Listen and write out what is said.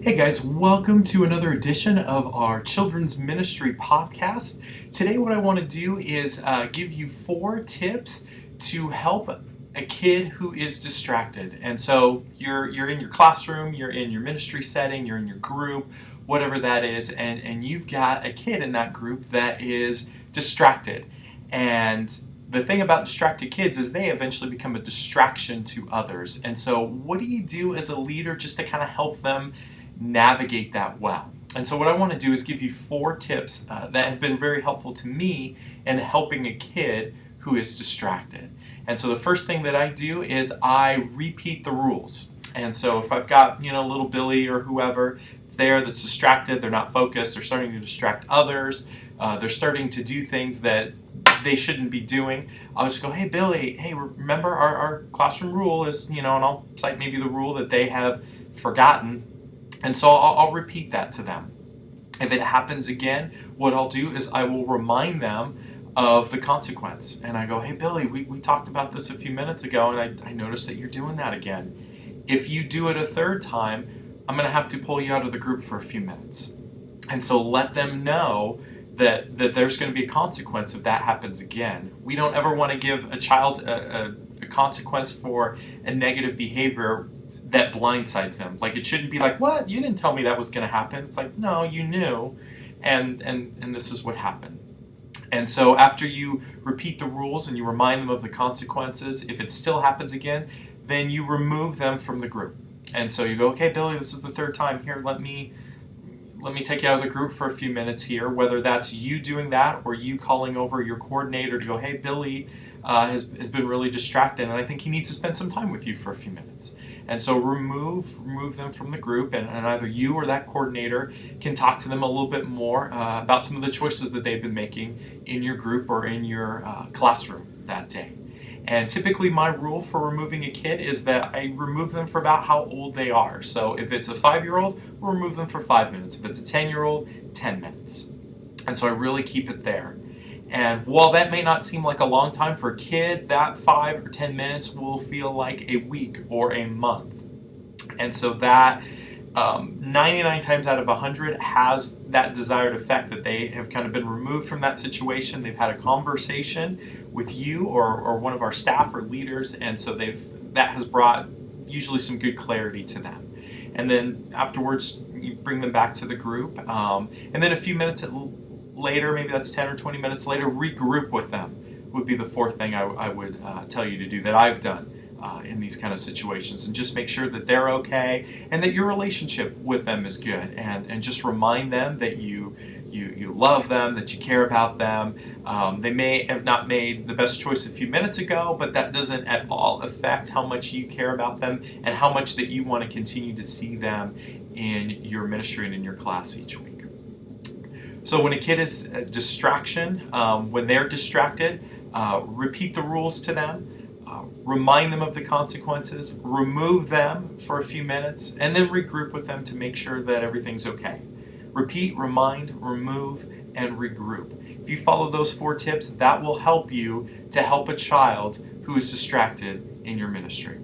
Hey guys, welcome to another edition of our Children's Ministry podcast. Today, what I want to do is give you 4 tips to help a kid who is distracted. And so you're in your classroom, you're in your ministry setting, you're in your group, whatever that is, and you've got a kid in that group that is distracted. And the thing about distracted kids is they eventually become a distraction to others. And so what do you do as a leader just to kind of help them navigate that well? And so what I want to do is give you 4 tips that have been very helpful to me in helping a kid who is distracted. And so the first thing that I do is I repeat the rules. And so if I've got, little Billy or whoever there that's distracted, they're not focused, they're starting to distract others, they're starting to do things that they shouldn't be doing, I'll just go, hey Billy, hey, remember our classroom rule is, and I'll cite maybe the rule that they have forgotten. And so I'll repeat that to them. If it happens again, what I'll do is I will remind them of the consequence. And I go, hey Billy, we talked about this a few minutes ago, and I noticed that you're doing that again. If you do it a third time, I'm going to have to pull you out of the group for a few minutes. And so let them know that there's going to be a consequence if that happens again. We don't ever want to give a child a consequence for a negative behavior that blindsides them. Like, it shouldn't be like, what? You didn't tell me that was going to happen. It's like, no, you knew, and this is what happened. And so after you repeat the rules and you remind them of the consequences, if it still happens again, then you remove them from the group. And so you go, okay, Billy, this is the 3rd time. Here, let me take you out of the group for a few minutes here, whether that's you doing that or you calling over your coordinator to go, hey, Billy has been really distracted, and I think he needs to spend some time with you for a few minutes. And so remove them from the group, and either you or that coordinator can talk to them a little bit more about some of the choices that they've been making in your group or in your classroom that day. And typically my rule for removing a kid is that I remove them for about how old they are. So if it's a 5-year-old, we'll remove them for 5 minutes. If it's a 10-year-old, 10 minutes. And so I really keep it there. And while that may not seem like a long time for a kid, that 5 or 10 minutes will feel like a week or a month. And so that 99 times out of 100 has that desired effect, that they have kind of been removed from that situation. They've had a conversation with you or one of our staff or leaders, and so that has brought usually some good clarity to them. And then afterwards, you bring them back to the group, and then a few minutes later, maybe that's 10 or 20 minutes later, regroup with them would be the 4th thing I would tell you to do that I've done in these kind of situations, and just make sure that they're okay and that your relationship with them is good, and just remind them that you love them, that you care about them. They may have not made the best choice a few minutes ago, but that doesn't at all affect how much you care about them and how much that you want to continue to see them in your ministry and in your class each week. So when a kid is a distraction, when they're distracted, repeat the rules to them, remind them of the consequences, remove them for a few minutes, and then regroup with them to make sure that everything's okay. Repeat, remind, remove, and regroup. If you follow those 4 tips, that will help you to help a child who is distracted in your ministry.